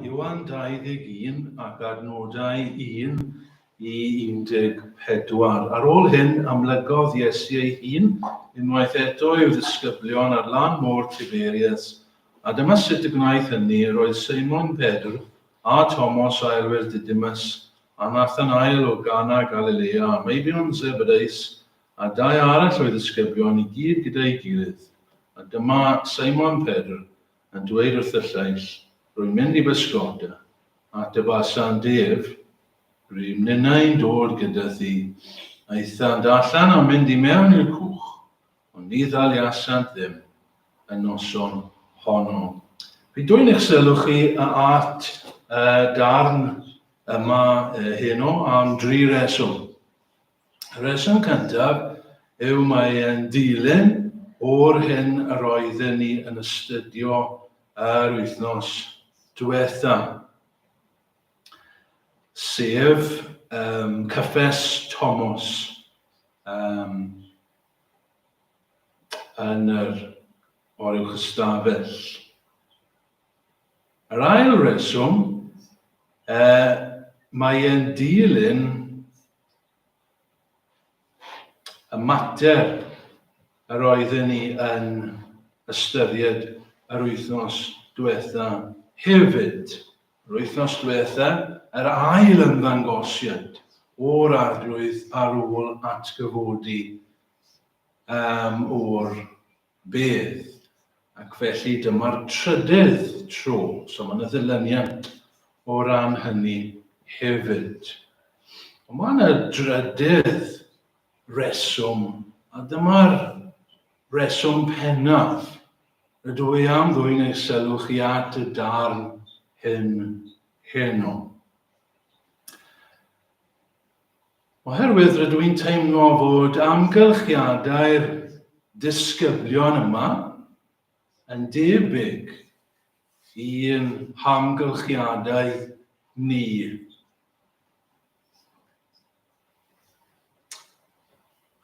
Ioan 21 ac adnodau 1 i 14. Ar ôl hyn, amlygodd Iesu ei hun unwaith eto i'w ddisgyblion ar lan môr Tiberias. A dyma sut y gwnaeth hynny, roedd Seimon Pedr a Thomas aelwyr Didymus a Nathanael o Gana Galilea, Meibion Zebedeus, a dau arall o'i ddisgyblion i gyd gyda'i gilydd. A dyma Seimon Pedr yn dweud wrth y lleill, rwy'n mynd i bysgota, a dybasan def, rwy'n ninnau'n dod gyda thi, a eithaf allan a mynd i mewn i'r cwch, ond ni ddal i asant ddim y noson honno. Fi dwy'n eich sylw chi at darn yma heno am 3 reswm. Y reswm cyntaf yw mae e'n dilyn o'r hyn yr oedden ni yn astudio yr wythnos diwetha, sef cyffes Thomas yn yr oruwch ystafell. Yr ail reswm, mae e'n dilyn y mater yr oedden ni yn ystyried yr wythnos diwetha hefyd. Yr wythnos diwetha, yr ail ymddangosiad o'r arglwydd ar ôl atgyfodi o'r bedd. Ac felly dyma'r trydydd tro, so mae'n y ddilyniant o ran hynny hefyd. Ond mae'n y drydydd reswm, a dyma'r reswm pennaf. Rydw i am ddwy'n eich sylw chi at y darn heno. Oherwydd rydw i'n teimlo fod amgylchiadau'r disgyblion yma yn debyg i'n hamgylchiadau ni.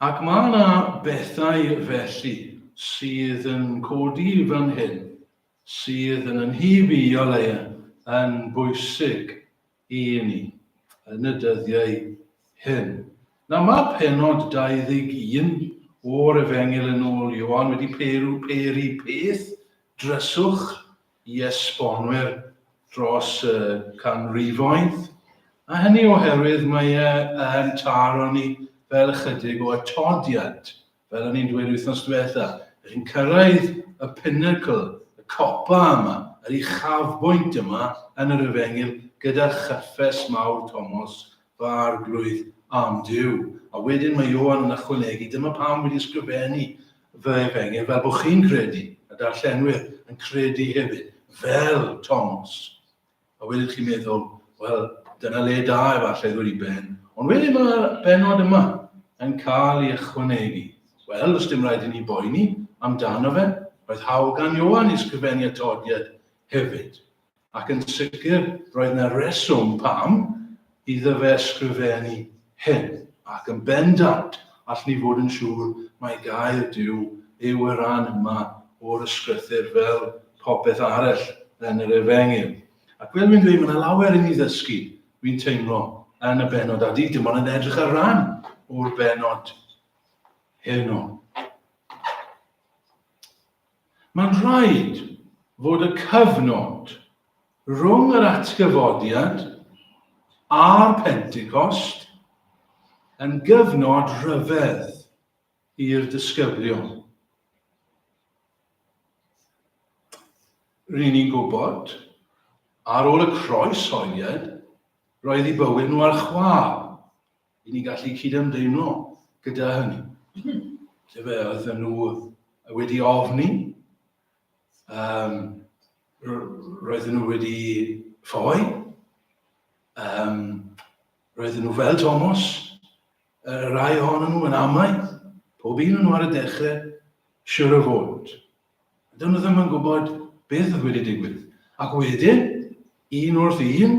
Ac mae yna bethau felly sydd yn codi fan hyn, sydd yn hyb i o leia yn bwysig i ni yn y dyddiau hyn. Nawr mae pennod 21 o'r Efengyl yn ôl Ioan wedi peri peth dryswch i esbonwyr dros canrifoedd, a hynny oherwydd mae yn taro ni fel ychydig o atodiad, fel o'n i'n dweud wythnos diwetha, yn cyrraedd y pinnacle, y copa yma, yr uchafbwynt yma yn yr Efengyl gyda'r chyffes mawr Thomas fy arglwydd am Duw. A wedyn mae Ioan yn ychwanegu, dyma pam wedi ysgrifennu fy Efengyl fel bod chi'n credu, a darllenwyr yn credu hefyd, fel Thomas. A wedyn chi'n meddwl, wel, dyna le da efallai ddod i ben. Ond wedyn mae'r benod yma yn cael ei ychwanegu. Wel, os dim rhaid i ni boeni amdano fe, roedd hawl gan Ioan i ysgrifennu atodiad hefyd. Ac yn sicr, roedd yna reswm pam iddo fe ysgrifennu hyn. Ac yn bendant, all ni fod yn siŵr mae gair Duw yw y ran yma o'r ysgrythyr fel popeth arall yn yr Efengyl. Ac fel mi'n dweud, mae yna lawer i ni ddysgu, fi'n teimlo, yn y benod, a dim ond yn edrych ar ran o'r benod heno. Mae'n rhaid fod y cyfnod rhwng yr atgyfodiad a'r Pentecost yn gyfnod rhyfedd i'r disgyblion. Rydyn ni'n gwybod, ar ôl y croes hoeliad, roedd eu bywyd nhw ar chwâl. I ni gallu cydymdeimlo gyda hynny. Oedden nhw wedi ofni, roedden nhw wedi ffoi, roedden nhw fel Thomas, rai ohonyn nhw yn amau, pob un nhw ar y dechrau, siwr o fod. Dyn nhw ddim yn gwybod beth oedd wedi digwydd. Ac wedyn, un wrth un,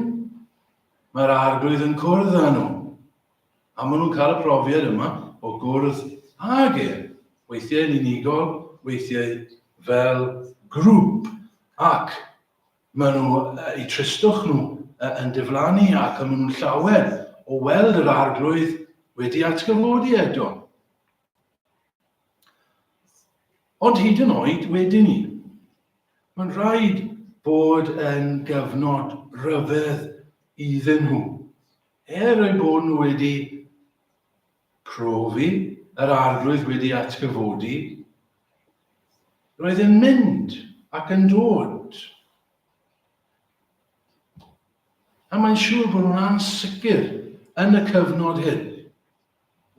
mae'r arglwydd yn cwrdd â nhw. A maen nhw'n cael y profiad yma o gwrdd ag weithiau yn unigol, weithiau fel grŵp. Ac Maen nhw, eu tristwch nhw yn diflannu ac maen nhw'n llawer o weld yr arglwydd wedi atgyfodi eto. Ond hyd yn oed wedyn ni, mae'n rhaid bod yn gyfnod rhyfedd iddyn nhw. Eu bod nhw wedi profi yr arglwydd wedi atgyfodi, roedd yn mynd ac yn dod. A mae'n siŵr bod nhw'n ansicr yn y cyfnod hyn.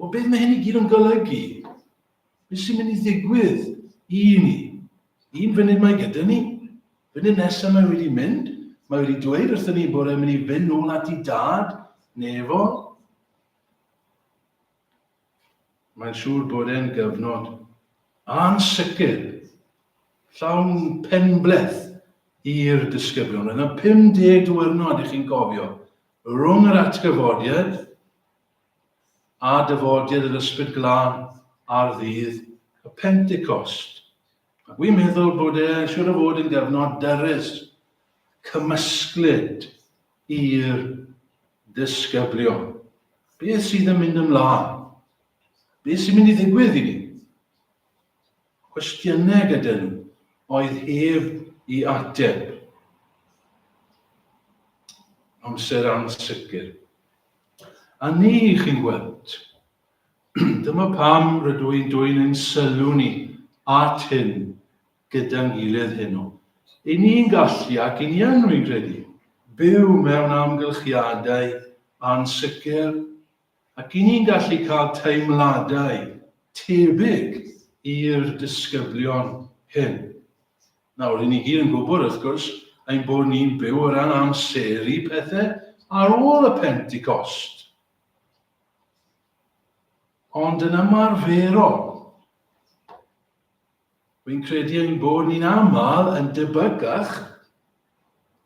O beth mae hyn i gyd yn golygu? Beth sy'n mynd i ddigwydd i ni? Un funud mae gyda ni. Funud nesaf mae wedi mynd. Mae wedi dweud wrthyn ni bod e'n mynd i fynd nôl at ei dad, nefo. Mae'n siŵr bod e'n gyfnod ansicr, llawn penbleth i'r disgyblion. Yna 50 diwrnod i chi'n gofio rhwng yr atgyfodiad a dyfodiad yr Ysbryd Glân ar ddydd y Pentecost. Ac wi'n meddwl bod siŵr o fod yn gyfnod dyrys, cymysglyd i'r disgyblion. Beth sydd yn mynd ymlaen? Beth sy'n mynd i ddigwydd i ni? Cwestiynau gyda nhw oedd heb i ateb. Amser ansicr. A ni chi'n gweld, dyma pam rydw i'n dwy'n ein sylw ni at hyn gyda'n gilydd heno. I ni'n gallu, ac i ni yn rwy'n credu, byw mewn amgylchiadau ansicr, ac i ni'n gallu cael teimladau tebyg i'r disgyblion hyn. Nawr, i ni gyd yn gwybod, wrth gwrs, ein bod ni'n byw o ran amseru pethau ar ôl y Pentecost. Ond yn ymarferol, wy'n credu ein bod ni'n aml yn debygach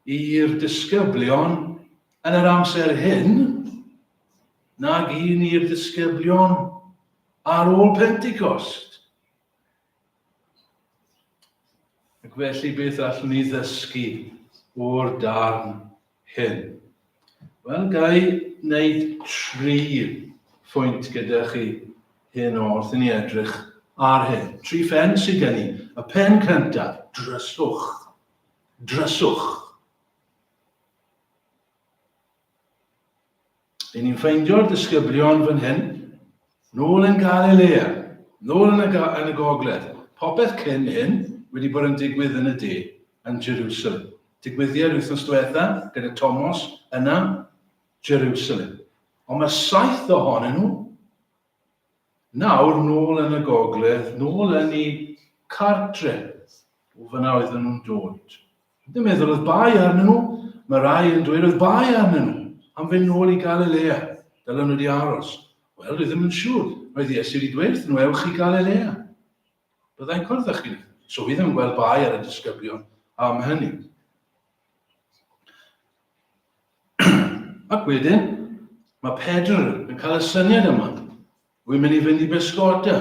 i'r disgyblion yn yr amser hyn nag un i'r disgyblion ar ôl Pentecost. Ac felly beth allwn ni ddysgu o'r darn hyn? Wel, gai wneud 3 phwynt gyda chi hyn wrth i ni edrych ar hyn. 3 phen sydd gen i. Y pen cyntaf, dryswch. Dryswch. I ni'n ffeindio'r disgyblion fan hyn, nôl yn Galilea, nôl yn y gogledd. Popeth cyn hyn wedi bod yn digwydd yn y de yn Jerusalem. Digwyddiad wythnos diwetha gyda Thomas yna Jerusalem. Ond mae 7 ohonyn nhw nawr nôl yn y gogledd, nôl yn ei cartre. O fyna oedden nhw'n dod. Dwi'n meddwl oedd 2 arnyn nhw, mae rai yn dweud oedd 2 arnyn nhw am fynd nôl i Galilea. Dylen nhw wedi aros. Wel, dwi ddim yn siŵr. Roedd Iesu wedi dweud wrthyn nhw, ewch i Galilea. Byddai'n cwrdd â chi. So fi ddim yn gweld 2 ar y disgyblion am hynny. Ac wedyn, mae Pedr yn cael y syniad yma. Wy'n mynd i fynd i bysgota.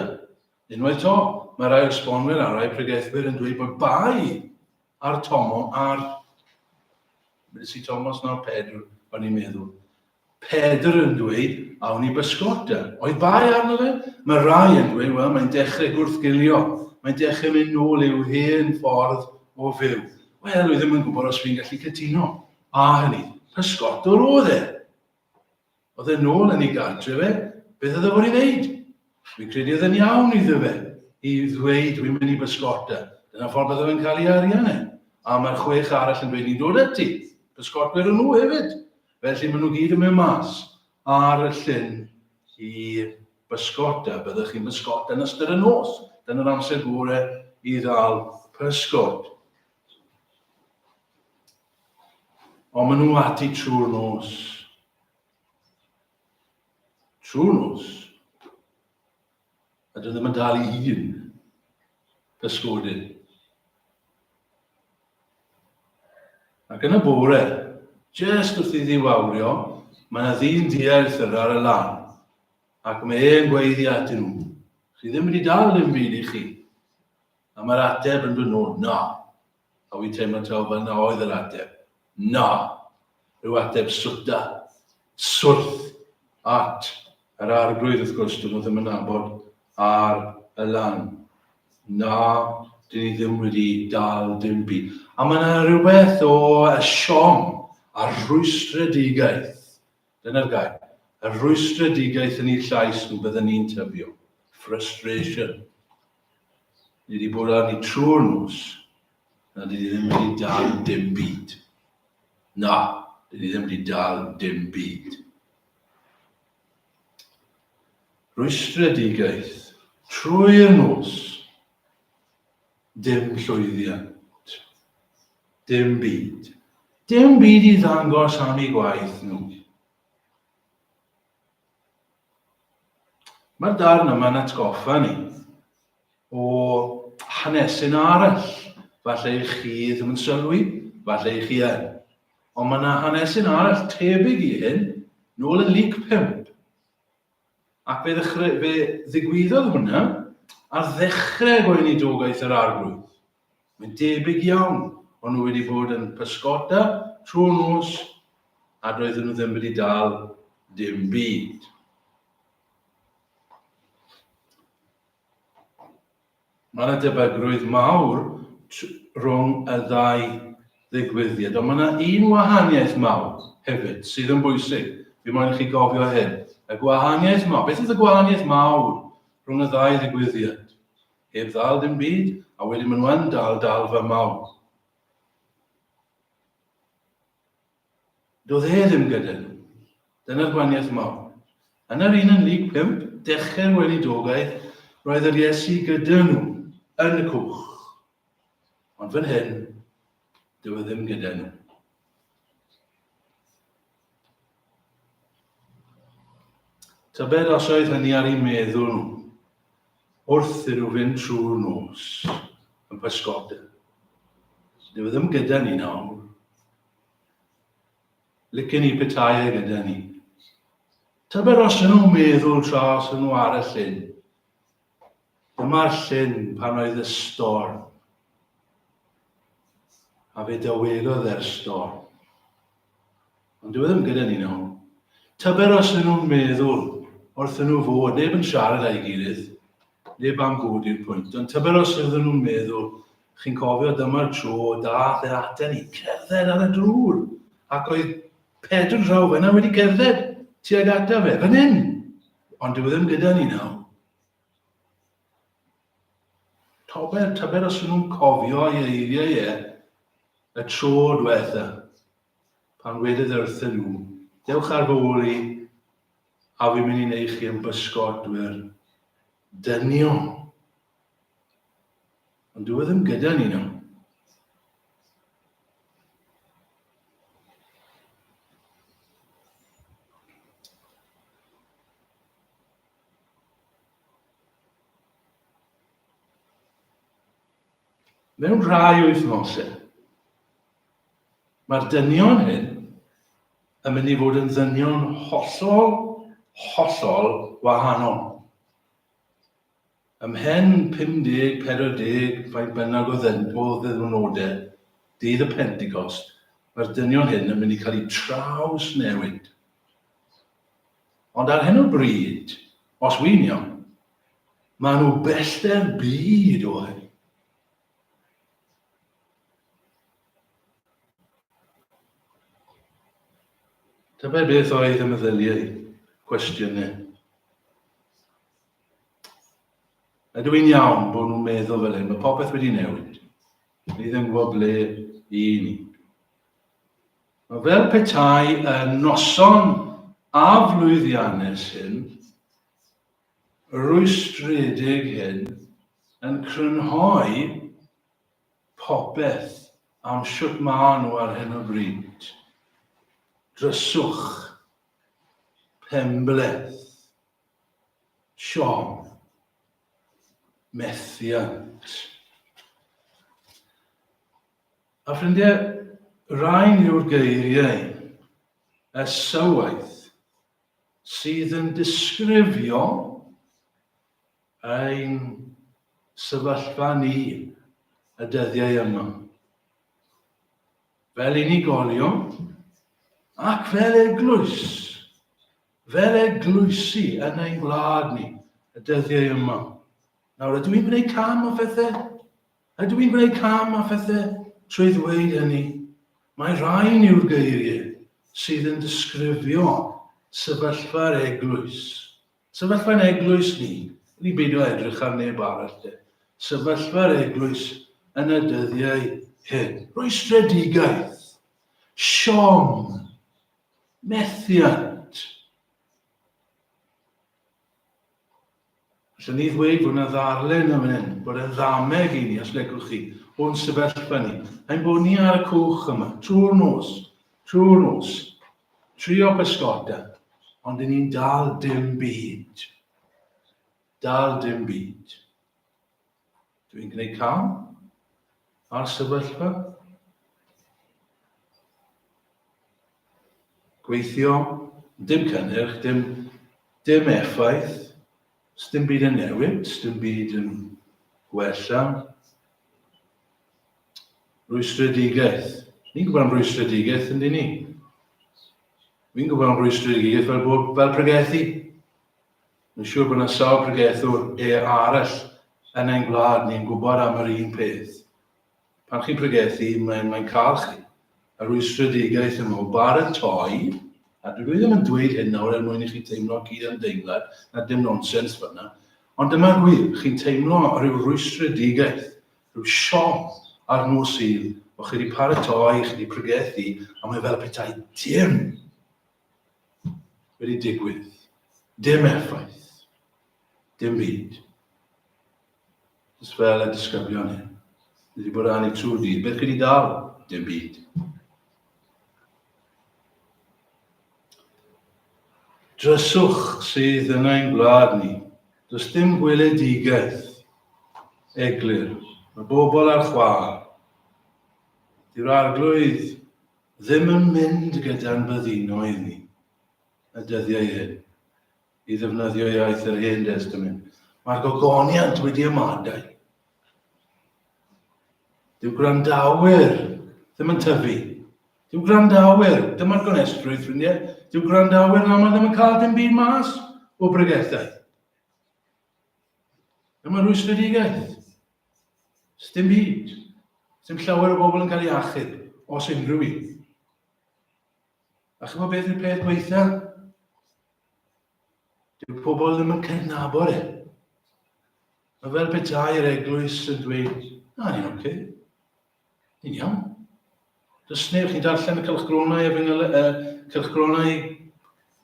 Unwaith to, mae rai esbonwyr a rai pregaethwyr yn dweud bod 2 ar Thomas, Beth Thomas nawr Pedr, o'n i'n meddwl. Pedr yn dweud, awn i bysgota. Oedd 2 arno fe? Mae rai yn dweud, wel, mae'n dechrau gwrthgilio. Mae'n dechrau mynd nôl i'w hen ffordd o fyw. Wel, dwi ddim yn gwybod os fi'n gallu cytuno. A hynny, pysgotwr oedd e. Oedd e nôl yn ei gartre fe, beth oedd e fod i wneud? Fi'n credu oedd e'n iawn iddo fe i ddweud dwi'n mynd i bysgota. Dyna ffordd byddai fe'n cael ei arian e. A mae'r 6 arall yn dweud ni'n dod ati. Pysgotwyr yn nhw hefyd. Felly maen nhw gyd yn mynd mas ar y llyn i bysgota. Byddwch chi'n bysgota yn ystod y nos. Dyna'r amser gore i ddal pysgot. Ond maen nhw ati trwy'r nos. Trwy'r nos. A dyn ddim yn dal i 1 pysgodyn. Ac yn y bore, jyst wrth i ddiwawrio, mae yna ddyn diarth ar y lan. Ac mae e'n gweiddi atyn nhw. Chi ddim wedi dal ddim byd i chi. A mae'r ateb yn dod nôl, na. A wy'n teimlo taw fel na oedd yr ateb. Na, rhyw ateb swta, swrth at yr arglwydd wrth gwrs, dyn nhw ddim yn nabod ar y lan. Na, dyn ni ddim wedi dal dim byd. A mae yna rhywbeth o y siom a rwystredigaeth. Dyna'r gair. Y rwystredigaeth yn ei llais nhw byddwn ni'n tybio. Frustration. Ni wedi bod ar ni trwy'r nos, na ni ddim wedi dal dim byd. Na, ni ddim wedi dal dim byd. Rwystredigaeth. Trwy'r nos, dim llwyddiant. Dim byd. Dim byd i ddangos am ei gwaith nhw. Mae'r darn yma'n atgoffa ni o hanesyn arall. Falle i chi ddim yn sylwi, falle i chi yn. Ond mae yna hanesyn arall tebyg i hyn, nôl yn Luc 5. Ac fe ddigwyddodd hwnna ar ddechrau gweinidogaeth yr arglwydd. Mae'n debyg iawn, ond nhw wedi bod yn pysgota trwy'r nos a doedden nhw ddim wedi dal dim byd. Mae yna debygrwydd mawr rhwng y ddau ddigwyddiad, ond mae yna un wahaniaeth mawr hefyd sydd yn bwysig. Fi moyn i chi gofio hyn. Y gwahaniaeth mawr. Beth yw y gwahaniaeth mawr rhwng y ddau ddigwyddiad? Heb ddal dim byd, a wedyn maen nhw yn dal fy mawr. Doedd e ddim gyda nhw. Dyna'r gwahaniaeth mawr. Yn yr un yn Luc 5, dechrau'r weinidogaeth, roedd yr Iesu gyda nhw yn y cwch. Ond fan hyn, dyw e ddim gyda nhw. Tybed os oedd hynny ar ei meddwl nhw, wrth iddyn nhw fynd trwy'r nos yn pysgota. Dyw e ddim gyda ni nawr. Licen ni petai gyda ni. Tybed os ydyn nhw'n meddwl tras yn nhw ar y llyn. Dyma'r llyn pan oedd y storm. A fe dywelodd e'r storm. Ond dyw e ddim gyda ni nawr. Tybed os ydyn nhw'n meddwl wrth nhw fod, neb yn siarad â'i gilydd, neb am godi'r pwynt, ond tybed os ydyn nhw'n meddwl, chi'n cofio dyma'r tro, dath e aten ni, cerdded ar y drŵr, ac oedd Pedr draw fyna wedi cerdded tuag ata fe, fan hyn. Ond dyw e ddim gyda ni nawr. Tybed os ydyn nhw'n cofio ei eiriau y tro diwetha, pan wedodd wrthyn nhw, dewch ar fy ôl i, a fi'n mynd i wneud chi yn bysgotwyr dynion. Ond dyw e ddim gyda ni nawr. Mewn rhai wythnosau, mae'r dynion hyn yn mynd i fod yn ddynion hollol wahanol. Ymhen 50, 40, faint bynnag o ddynodau, dydd y Pentecost, mae'r dynion hyn yn mynd i cael eu trawsnewid. Ond ar hyn o bryd, os wy'n iawn, maen nhw bellter byd o hyn. Tybed beth oedd y meddyliau cwestiynau. Ydw i'n iawn bod nhw'n meddwl fel hyn, mae popeth wedi newid. Ni ddim gwybod ble i ni. Mae fel petai y noson a flwyddiannus hyn, rwystredig hyn, yn crynhoi popeth am siwt maen nhw ar hyn o bryd. Dryswch, pembleth, siom, methiant. A ffrindiau, rhain yw'r geiriau, y sywaith, sydd yn disgrifio ein sefyllfa ni y dyddiau yma. fel unigolion, ac fel eglwysu yn ein gwlad ni, y dyddiau yma. Nawr, ydw i'n gwneud cam o phethau? Ydw i'n gwneud cam o phethau trwy ddweud hynny? Mae rhain yw'r geiriau sydd yn disgrifio sefyllfa'r eglwys. Sefyllfa'r eglwys ni beidio edrych ar neb arall. Sefyllfa'r eglwys yn y dyddiau hyn. Rwystredigaeth, siom, methiant. Allwn ni ddweud bod yna ddarlen am hyn, bod y ddameg i ni, os legwch chi, o'n sefyllfa ni. Ein bod ni ar y cwch yma, trwy'r nos, trio pysgota, ond yn ni'n dal dim byd. Dal dim byd. Dwi'n gwneud cam ar sefyllfa. Gweithio, dim cynnyrch, dim effaith, dim byd yn newid, dim byd yn gwella. Rwystredigaeth. Ni'n gwybod am rwystredigaeth, yndyn ni? Fi'n gwybod am rwystredigaeth fel pregethu. Yn siŵr bod yna sawl pregethwr arall yn ein gwlad ni'n gwybod am yr un peth. Pan chi'n pregethu, mae'n cael chi. Y rwystredigaeth yma o baratoi, a dwi ddim yn dweud hyn nawr mwyn i chi teimlo gyd yn deimlad, na dim nonsens fyna. Ond dyma gwir, chi'n teimlo rhyw rwystredigaeth, rhyw siom ar Nos Sul, o chi wedi paratoi, chi wedi pregethu, a mae fel petai dim wedi digwydd. Dim effaith. Dim byd. Jyst fel y disgyblion hyn. Wedi bod ran i trwy'r dydd. Beth chi wedi dal? Dim byd. Dryswch sydd yn ein gwlad ni. Does dim gweledigaeth eglur. Mae bobl ar chwar. Dyw'r arglwydd ddim yn mynd gyda'n byddinoedd ni. Y dyddiau hyn. I ddefnyddio iaith yr Hen Testament. Mae'r gogoniant wedi ymadau. Dyw gwrandawyr ddim yn tyfu. Dyw gwrandawyr, dyma'r gonestrwydd ffrindiau, dyw gwrandawyr na ddim yn cael dim byd mas o bregethau. Dyma'r rwystredigaeth. Dim byd. Dim llawer o bobl yn cael ei achub, os unrhyw un. A chybod beth yw'r peth gweitha? Dyw pobl ddim yn cydnabod e. Mae fel petai'r eglwys yn dweud, ni'n oce. Ni'n iawn. Does neb chi'n darllen y cylchgronau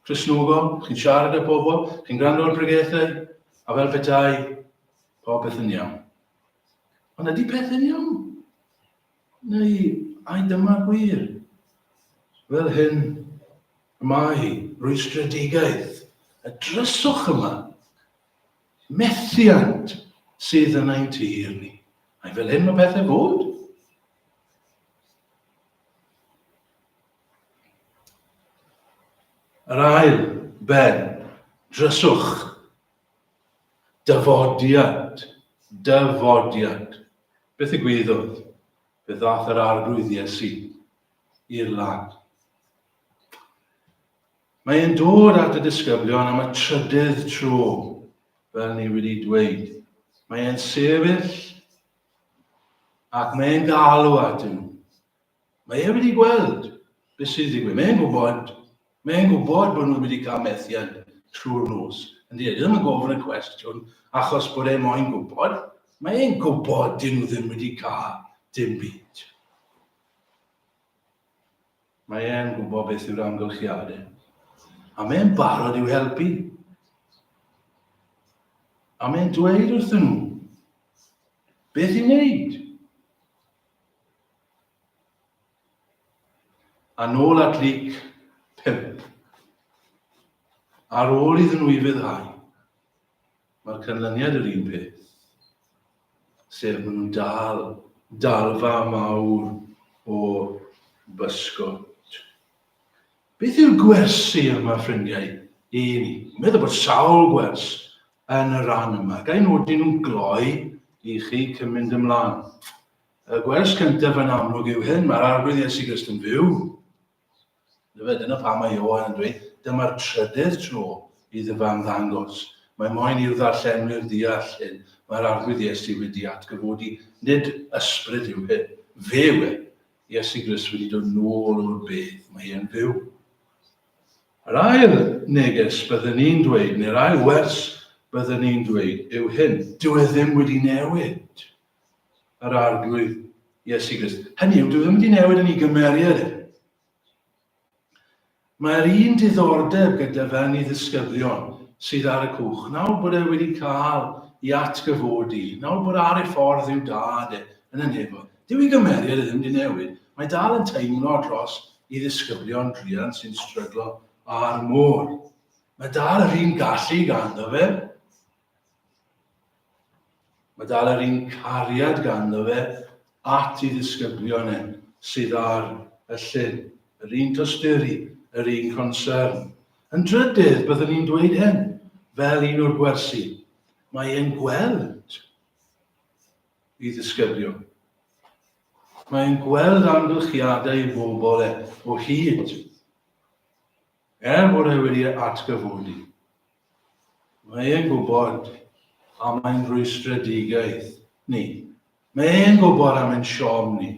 Cristnogol, chi'n siarad â pobl, chi'n gwrando ar pregethau, a fel petai, popeth yn iawn. Ond ydy peth yn iawn? Neu, ai dyma gwir. Fel hyn, mae rwystredigaeth, y dryswch yma, methiant sydd yn ein tir ni. Ai fel hyn mae pethau fod? Yr ail ben, dryswch, dyfodiad. Beth ddigwyddodd? Fe ddath yr arglwydd Iesu i'r lan. Mae e'n dod at y disgyblion am y trydydd tro, fel ni wedi dweud. Mae e'n sefyll ac mae e'n galw at nhw. Mae e wedi gweld beth sydd digwydd. Mae e'n gwybod bod nhw wedi cael methiant trwy'r nos. Ynddi, ddim yn gofyn y cwestiwn achos bod e moyn gwybod. Mae e'n gwybod dyn nhw ddim wedi cael dim byd. Mae e'n gwybod beth yw'r amgylchiadau. A mae'n barod i'w helpu. A mae'n dweud wrthyn nhw beth i wneud. A nôl at Luc 5. Ar ôl iddyn nhw i fyddhau, mae'r canlyniad yr un peth. Sef maen nhw'n dalfa mawr o bysgod. Beth yw'r gwersi yma, ffrindiau, i ni? Mae'n meddwl bod sawl gwers yn y ran yma. Gai nodi nhw'n gloi i chi cymryd ymlaen. Y gwers cyntaf yn amlwg yw hyn, mae'r arglwydd Iesu Grist yn fyw. Dyna pam mae Ioan yn dweud, dyma'r trydydd tro iddo fe ymddangos. Mae moyn i'r ddarllenwyr deall hyn. Mae'r arglwydd Iesu wedi atgyfodi, nid ysbryd yw hyn. Fe yw e. Iesu Grist wedi dod nôl o'r beth, mae e'n fyw. Yr ail neges byddwn ni'n dweud, neu'r ail wers byddwn ni'n dweud, yw hyn, dyw e ddim wedi newid. Yr arglwydd Iesu Grist. Hynny yw, dyw e ddim wedi newid yn ei gymeriad e. Mae'r un diddordeb gyda fe yn ei ddisgyblion sydd ar y cwch. Nawr bod e wedi cael ei atgyfodi, nawr bod ar ei ffordd i'w dad e yn y nefod. Dyw ei gymeriad e ddim wedi newid. Mae dal yn teimlo dros ei ddisgyblion druan sy'n stryglo ar môr. Mae dal yr un gallu ganddo fe. Mae dal yr un cariad ganddo fe at ei ddisgyblion e sydd ar y llyn. Yr un tosturi, yr un concern. Yn drydydd, byddwn ni'n dweud hyn, fel un o'r gwersi. Mae e'n gweld ei ddisgyblion. Mae'n gweld amgylchiadau i bobl o hyd. Bod e wedi atgyfodi. Mae'n gwybod am ein rwystredigaeth ni. Mae'n gwybod am ein siom ni.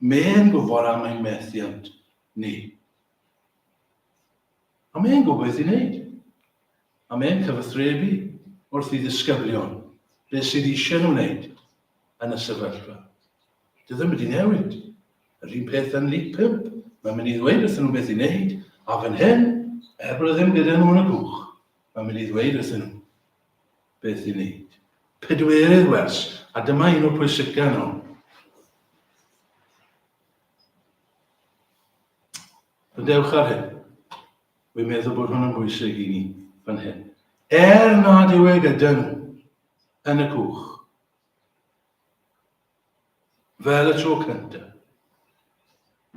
Mae'n gwybod am ein methiant ni. A mae'n gwybod beth i wneud. A mae'n cyfathrebu wrth ei ddisgyblion. Beth sydd eisiau nhw wneud yn y sefyllfa. Dyw ddim wedi newid. Yr un peth yn Luc 5. Mae'n mynd i ddweud wrthyn nhw beth i wneud. A fan hyn, bod ddim gyda nhw yn y cwch. Mae'n mynd i ddweud wrthyn nhw beth i wneud. Pedwerydd wers. A dyma un o'r pwysica nhw. Dewch ar hyn. Wy'n meddwl bod hwn yn bwysig i ni fan hyn. Nad yw e gyda nhw yn y cwch, fel y tro cyntaf.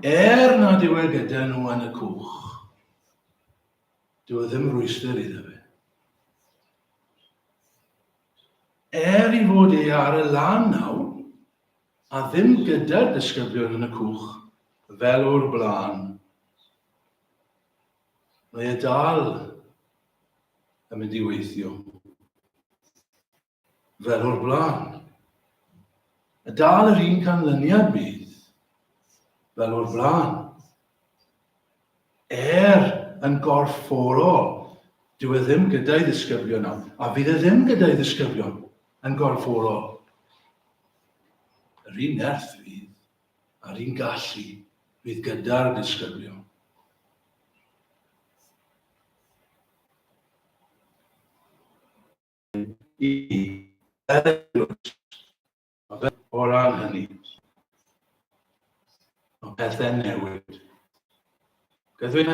Nad yw e gyda nhw yn y cwch, dyw e ddim rwystyr iddo fe. I fod e ar y lan nawr, a ddim gyda'r disgyblion yn y cwch, fel o'r blaen, mae e dal yn mynd i weithio fel o'r blaen. Y dal yr un canlyniad bydd fel o'r blaen. Yn gorfforol, dyw e ddim gyda'i ddisgyblion nawr, a fydd e ddim gyda'i ddisgyblion yn gorfforol. Yr un nerth fydd, a'r un gallu fydd gyda'r disgyblion. O ran hynny, o bethau newid. Gyddwyn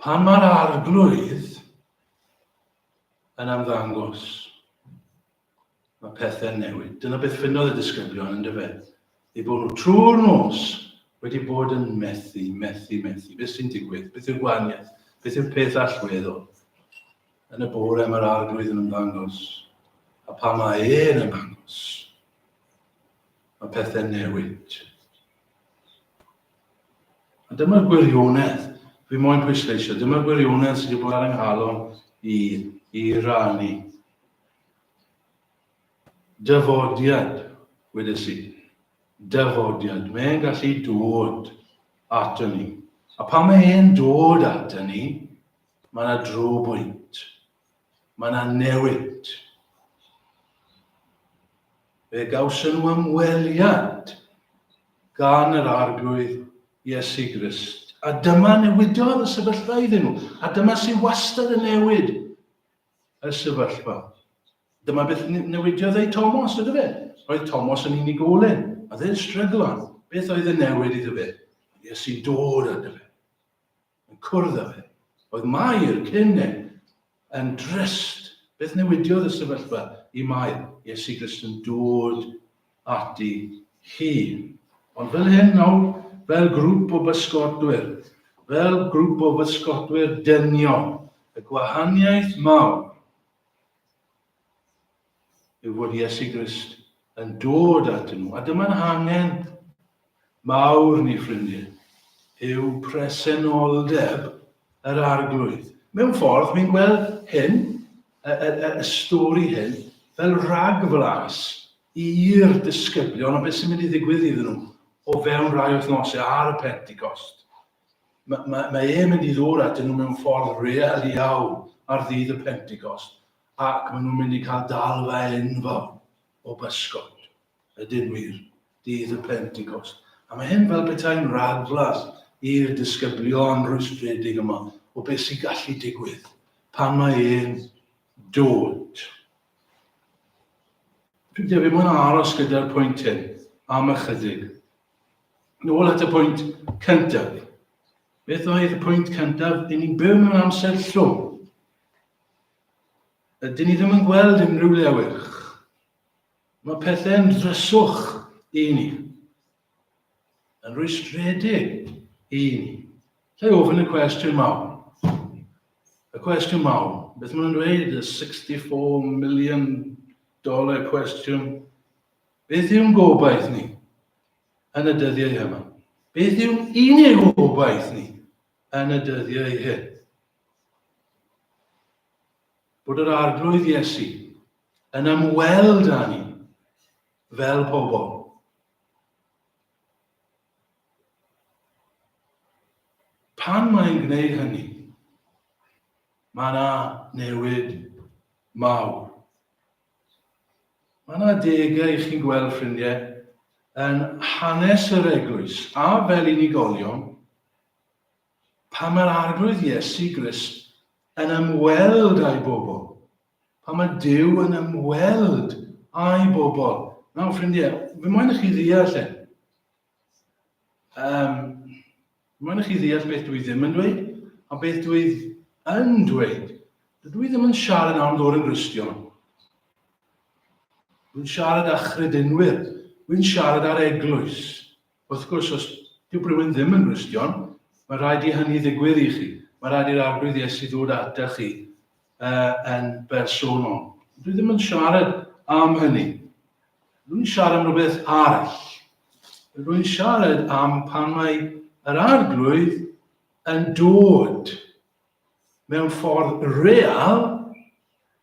pan mae'r arglwydd yn ymddangos, mae pethau newid. Dyna beth ffinnodd y disgyblion yn dyfe. I bod nhw trwy'r nos wedi bod yn methu. Beth sy'n digwydd? Beth yw'r gwahaniaeth? Beth yw'r peth allweddol? Yn y bore mae'r arglwydd yn ymddangos. A pan mae e'n ymddangos, mae pethau newid. A dyma'r gwirionedd, fi moyn pwysleisio, dyma'r gwirionedd sydd wedi bod ar ynghalon i rannu. Dyfodiad, wedes i. Dyfodiad. Mae'n gallu dod ato ni. A pan mae e'n dod ato ni, mae yna drobwynt. Mae yna newid. Fe gawson nhw ymweliad gan yr arglwydd Iesu Grist. A dyma newidiodd y sefyllfa iddyn nhw. A dyma sy'n wastad yn newid y sefyllfa. Dyma beth newidiodd ei Thomas, ydw fe? Roedd Thomas yn unigolyn. A dde'n stryglan. Beth oedd y newid iddo fe? Iesu'n dod ydw fe. Yn cwrdd â fe. Oedd Mair cynne yn drist. Beth newidiodd y sefyllfa i Mair? Iesu Grist yn dod ati hi. Ond fel hyn nawr, fel grŵp o bysgotwyr dynion, y gwahaniaeth mawr yw fod Iesu Grist yn dod atyn nhw. A dyma'n hangen mawr ni, ffrindiau, yw presenoldeb yr arglwydd. Mewn ffordd, mi'n gweld hyn, y stori hyn, fel ragflas i'r disgyblion o beth sy'n mynd i ddigwydd iddyn nhw o fewn rai wythnosau ar y Pentecost. Mae e'n mynd i ddod atyn nhw mewn ffordd real iawn ar ddydd y Pentecost, ac maen nhw'n mynd i cael dalfa enfawr o bysgod, ydyn wir, dydd y Pentecost. A mae hyn fel petai'n ragflas i'r disgyblion rwystredig yma o beth sy'n gallu digwydd pan mae e'n dod. Dwi'n fi mwyn aros gyda'r pwynt hyn am ychydig. Nôl at y pwynt cyntaf. Beth oedd y pwynt cyntaf? I ni'n byw mewn amser llwm. Dyn ni ddim yn gweld unrhyw lewych. Mae pethau'n dryswch i ni. Yn rwystredig i ni. Lle ofyn y cwestiwn mawr? Y cwestiwn mawr. Beth maen nhw'n dweud? Y $64 million cwestiwn. Beth yw'n gobaith ni yn y dyddiau yma? Beth yw'n unig gobaith ni yn y dyddiau hyn? Bod yr arglwydd Iesu yn ymweld â ni fel pobl. Pan mae'n gwneud hynny, mae yna newid mawr. Mae yna degau i chi'n gweld, ffrindiau, yn hanes yr eglwys, a fel unigolion, pan mae'r arglwydd Iesu Grist yn ymweld â'i bobl. Pan mae Duw yn ymweld â'i bobl. Nawr, ffrindiau, fy moyn i chi ddeall hyn. Moyn i chi ddeall beth dwi ddim yn dweud, a beth dwi yn dweud. Dwi ddim yn siarad am ddod yn Gristion. Dwi'n siarad â chrydunwyr. Dwi'n siarad ar eglwys. Wrth gwrs, os dyw rhywun ddim yn Gristion, mae rhaid i hynny ddigwydd i chi. Mae rhaid i'r arglwydd Iesu ddod ata chi yn bersonol. Dwi ddim yn siarad am hynny. Dwi'n siarad am rhywbeth arall. Dwi'n siarad am pan mae yr arglwydd yn dod mewn ffordd real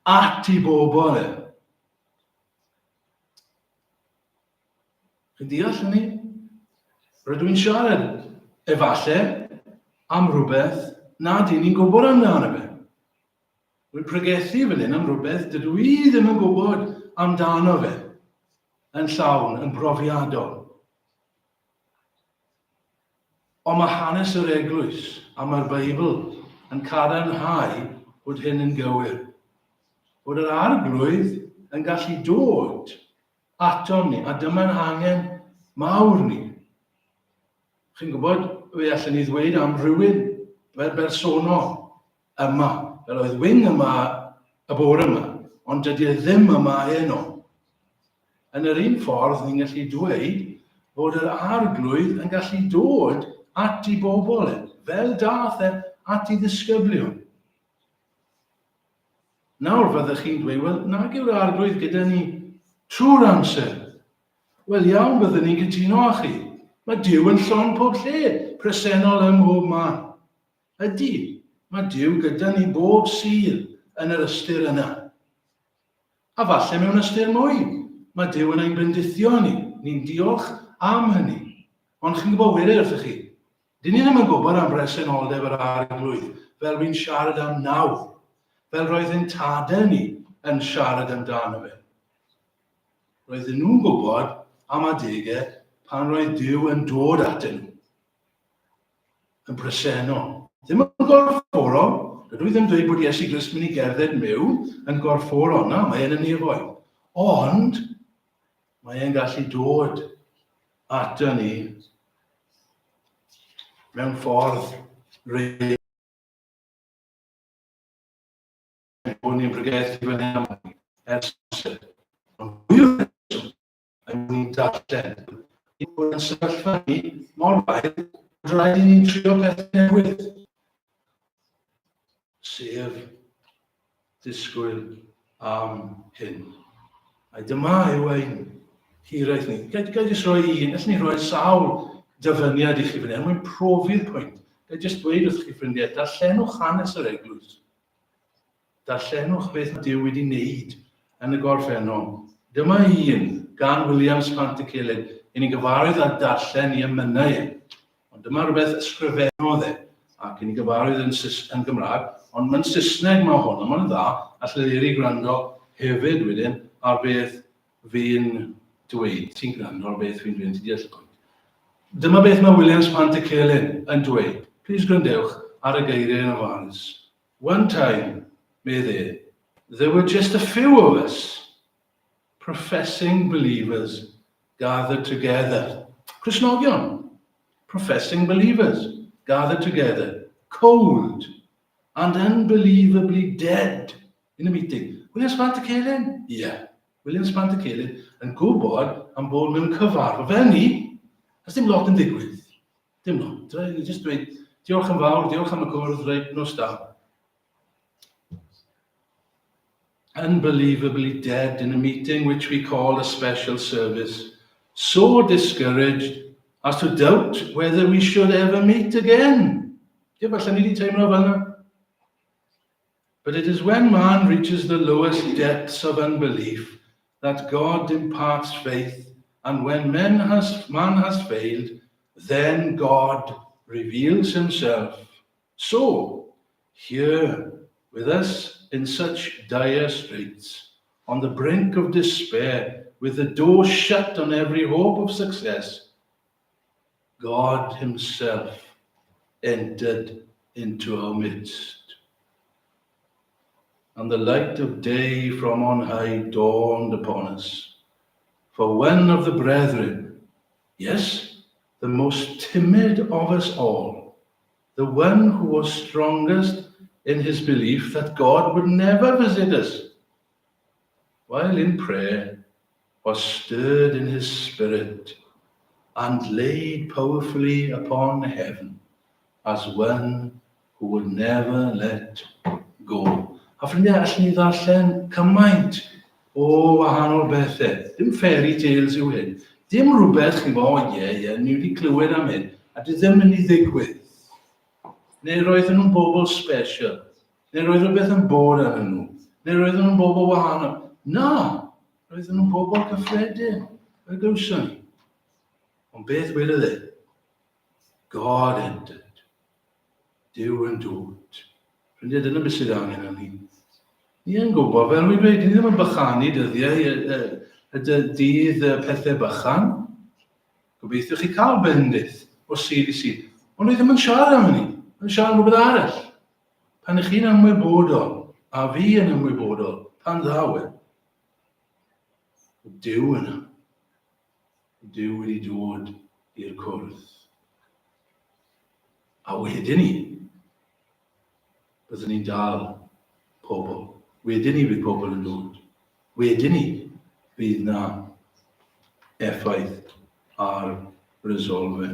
at I bobl. Chi'n deall hynny? Rydw i'n siarad efallai am rhywbeth nad i ni'n gwybod amdano fe. Dwi'n pregethu fan hyn am rhywbeth dydw I ddim yn gwybod amdano fe yn llawn, yn brofiadol. Ond mae hanes yr eglwys a mae'r Beibl yn cadarnhau bod hyn yn gywir. Bod yr arglwydd yn gallu dod atom ni, a dyma'n angen mawr ni. Chi'n gwybod, fe allan ni ddweud am rhywun fel bersonol yma, fel oedd Wing yma y bore yma, ond dydy e ddim yma heno. Yn yr un ffordd, ni'n gallu dweud bod yr arglwydd yn gallu dod at I bobl, fel dath e at I ddisgyblion. Nawr fyddwch chi'n dweud, wel, nag yw'r arglwydd gyda ni trwy'r amser. Wel, iawn, byddwn ni'n cytuno â chi. Mae Duw yn llon pob lle, presennol ym mhob man. Ydy, mae Duw gyda ni bob sydd yn yr ystyr yna. A falle mewn ystyr mwy, mae Duw yn ein bendithio ni. Ni'n diolch am hynny. Ond chi'n gwybod wedyn wrthych chi, dyn ni ddim yn gwybod am bresenoldeb yr arglwydd, fel wy'n siarad am nawr, fel roedd yn tadau ni yn siarad amdano fe. Roedden nhw'n gwybod am adegau pan roedd Duw yn dod atyn nhw, yn bresennol. Ddim yn gorfforol, dydw I ddim dweud bod Iesu Grist mynd I gerdded mewn yn gorfforol, na, mae e'n nefoedd. Ond, mae e'n gallu dod ata ni mewn ffordd real. Bod ni'n pregethu fan hyn am ers amser. Ond hwyr yn ni'n darllen. I bod yn sefyllfa ni mor waith, rhaid I ni'n trio beth newydd. Sef disgwyl am hyn. A dyma yw ein hiraeth ni. Gai jyst roi un, allwn ni roi sawl dyfyniad i chi fyny, er mwyn profi'r pwynt. Gai jyst dweud wrth chi ffrindiau, darllenwch hanes yr eglwys. Darllenwch beth mae Duw wedi wneud yn y gorffennol. Dyma un gan Williams Pantycelyn, i ni gyfarwydd â darllen i ymynau. Ond dyma rhywbeth ysgrifennodd ac i ni gyfarwydd yn Gymraeg, ond mae'n Saesneg mae hwn, ond mae'n dda, a llyfr i gwrando hefyd wedyn ar beth fi'n dweud. Ti'n gwrando ar beth fi'n dweud, ti'n deall y pwynt. Dyma beth mae Williams Pantycelyn yn dweud. Please gwrandewch ar y geiriau yn ofalus. One time, medde, there were just a few of us, professing believers, gathered together. Cristnogion, professing believers, gathered together, cold and unbelievably dead in a meeting. Williams Pantycelyn? Yeah. Williams Pantycelyn yn gwybod am bod mewn cyfarfod fel ni, as dim lot yn digwydd. Dim lot. Just dweud, diolch yn fawr, diolch am y gwrdd, reit, nos da. Unbelievably dead in a meeting which we called a special service, so discouraged as to doubt whether we should ever meet again. Falle ni wedi teimlo fel yna. But it is when man reaches the lowest depths of unbelief that God imparts faith, and when man has failed, then God reveals himself. So, here with us in such dire straits, on the brink of despair, with the door shut on every hope of success, God himself entered into our midst. And the light of day from on high dawned upon us. For one of the brethren, yes, the most timid of us all, the one who was strongest in his belief that God would never visit us, while in prayer, was stirred in his spirit and laid powerfully upon heaven as one who would never let go. A ffrindiau, allan ni ddarllen cymaint o wahanol bethau. Dim fairy tales yw hyn. Dim rhywbeth chi'n bod, ni wedi clywed am hyn, a dy ddim yn ei ddigwydd. Neu roedden nhw'n bobl special. Neu roedd rhywbeth yn bod arnyn nhw. Neu roedden nhw'n bobl wahanol. Na, roedden nhw'n bobl cyffredin. Fe gawson ni. Ond beth wedodd e? God entered. Duw yn dod. Ffrindiau, dyna beth sydd angen yn ni. Ni yn gwybod, fel wy'n dweud, ni ddim yn bychanu dyddiau, y dydd pethau bychan. Gobeithio chi cael bendith o sydd i sydd. Ond ni ddim yn siarad am hynny. Yn siarad am rhywbeth arall. Pan ych chi'n ymwybodol, a fi yn ymwybodol, pan ddawe, Duw yna. Duw wedi dod i'r cwrdd. A wedyn ni, byddwn ni'n dal pobl. Wedyn ni bydd pobl yn dod. Wedyn ni bydd na effaith ar resolve.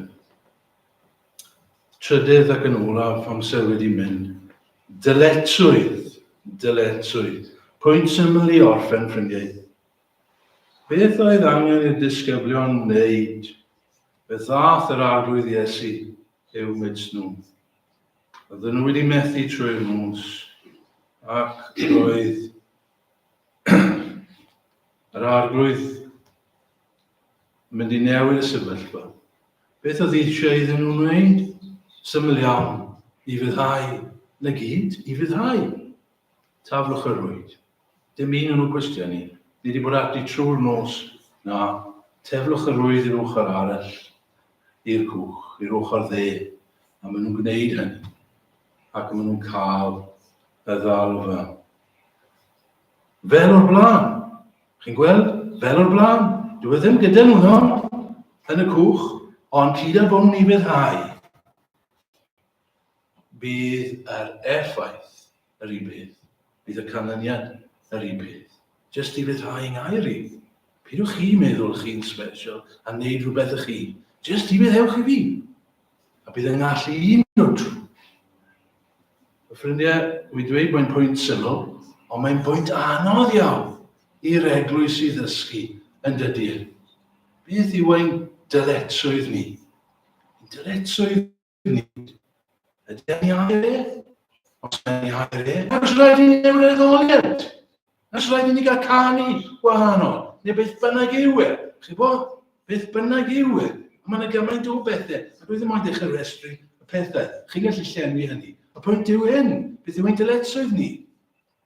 Trydydd ac yn olaf amser wedi mynd. Dyletswydd. Pwynt syml i orffen, ffrindiau. Beth oedd angen i'r disgyblion wneud? Beth ddath yr arglwydd Iesu i'w midst nhw? Oedden nhw wedi methu trwy'r nos, ac roedd yr arglwydd mynd i newid y sefyllfa. Beth oedd eisiau iddyn nhw'n wneud? Syml iawn, i fyddhau, na gyd, i fyddhau. Taflwch y rwyd. Dim un o'n nhw cwestiynu. Ni wedi bod ati trwy'r nos. Na, teflwch y rwyd i'r ochr arall, i'r cwch, i'r ochr dde. A maen nhw'n gwneud hynny. Ac maen nhw'n cael y ddalfa. Fel o'r blaen. Chi'n gweld? Fel o'r blaen. Dwi ddim gyda nhw yn y cwch, ond hyd a bod ni fyddhau. Bydd yr effaith yr un peth. Bydd y canlyniad yr un peth. Just i fyddhau yng Ngaeri. Pidwch chi meddwl chi'n special a wneud rhywbeth y chi. Just i fyddhewch i fi. A bydd yn gallu un o trwy. Y ffrindiau, mi dweud mae'n pwynt syml, ond mae'n pwynt anodd iawn i'r eglwys i ddysgu yn dydy. Beth yw ein dyletswydd ni? Ein dyletswydd ni. Ydy ni air e? Os ydy ni air e? Os rhaid i ni newid ddoliad? Os rhaid i ni gael canu gwahanol? Neu beth bynnag yw e? Chi bod? Beth bynnag yw e? Mae yna gymaint o bethau. A dwi ddim yn dechrau restru y pethau. Chi'n gallu llenwi hynny. Y pwynt yw hyn. Beth yw ein dyletswydd ni?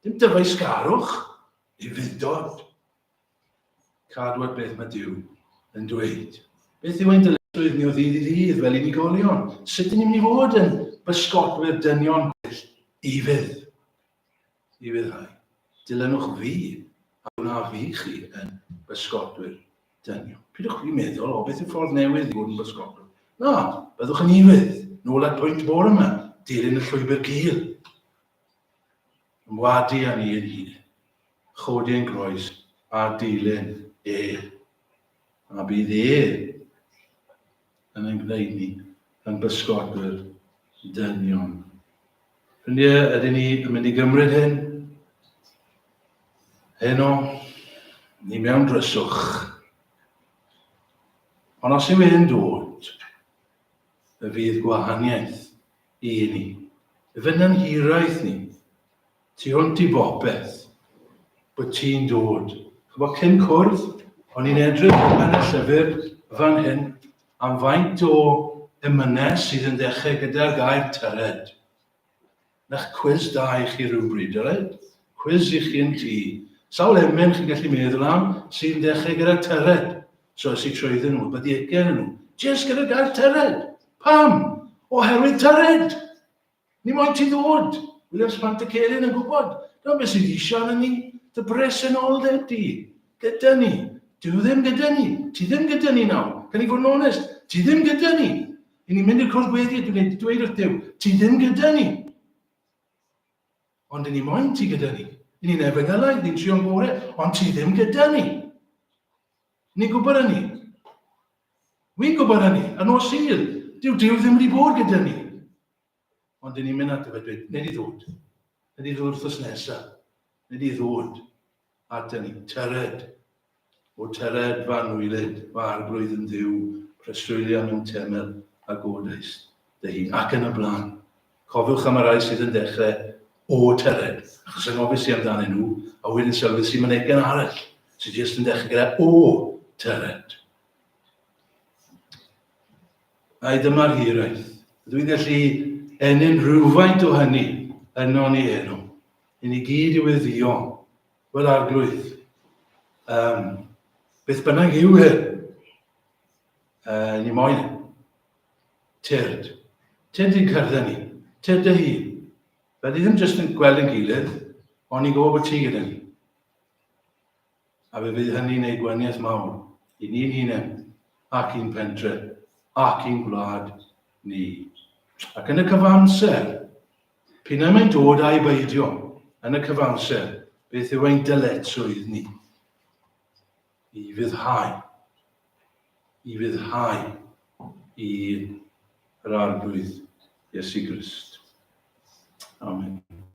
Dim dyfeisgarwch i fuddod. Cadw at beth mae Duw yn dweud. Beth yw ein dyletswydd ni o ddydd i ddydd fel unigolion? Sut ydym ni fod yn bysgotwyr dynion gwell i fydd? I fyddhau. Dilynwch fi a wna fi chi yn bysgotwyr dynion. Pidwch chi meddwl, o beth yw ffordd newydd i fod yn bysgotwyr? Na, byddwch yn ifydd. Nôl at pwynt bore yma, dilyn y llwybr cul. Ymwadu â ni yn hun. Chodi yn groes a dilyn e. A bydd e yn ein gwneud ni yn bysgotwyr dynion. Ffrindiau, ydyn ni yn mynd i gymryd hyn? Heno, ni mewn dryswch. Ond os yw e'n dod, y fydd gwahaniaeth i ni. Y fydd yn hiraeth ni, tu hwnt i bopeth, bod ti'n dod. Chybod cyn cwrdd, o'n i'n edrych yn y llyfr fan hyn am faint o emynau sydd yn dechrau gyda'r gair tyred. Na'ch cwiz da i chi rhywbryd, alright? Cwiz i chi yn ti. Sawl emyn chi'n gallu meddwl am sydd yn dechrau gyda'r tyred. So ys i trwyddyn nhw, byddi egen nhw. Just gyda'r gair tyred. Pam? Oherwydd tyred. Ni moyn ti ddod. William Spantacelyn yn gwybod. Dyma beth sydd eisiau yna ni. Dy bresenoldeb di. Gyda ni. Dwi ddim gyda ni. Ti ddim gyda ni nawr. Can i fod yn onest? Ti ddim gyda ni. I ni'n mynd i'r cwrdd gweddi, dwi'n dweud wrth Duw. Ti ddim gyda ni. Ond ni moyn ti gyda ni. I ni'n efo gylai, ni'n trio'n gore, ond ti ddim gyda ni. Ni'n gwybod hynny. Wi'n gwybod hynny. A Nos Sul, Duw ddim wedi bod gyda ni. Ond ni'n mynd at y fe dweud, nid i ddod. Nid i ddod wrthos nesaf. Nid i ddod at ni. Tyred. O tyred fan wylid, fa'r blwydd yn Dduw, preswyliau mewn temel a godeis. Dy hun. Ac yn y blaen. Cofiwch am y rai sydd yn dechrau o tyred. Achos yn ofis i amdanyn nhw, a wedyn sylwyd sy'n mynegen arall, sydd jyst yn dechrau gyda o tyred. A dyma'r hiraeth. Dwi'n gallu enyn rhywfaint o hynny yno ni enw. I ni gyd i weddio, fel arglwydd. Beth bynnag yw hyn? Ni moyn. Tyrd. Tyrd i'n cyrda ni. Tyrd dy hun. Fe ddim jyst yn gweld yn gilydd, ond ni'n gwybod bod ti gyda ni. A fe fydd hynny'n ei gwaniaeth mawr i ni'n hunain, ac i'n pentre, ac i'n gwlad ni. Ac yn y cyfamser, p'un am ein dod a'i beidio, yn y cyfamser, beth yw ein dyletswydd ni? I fyddhau. I fyddhau i yr arglwydd Iesu Grist. Amen.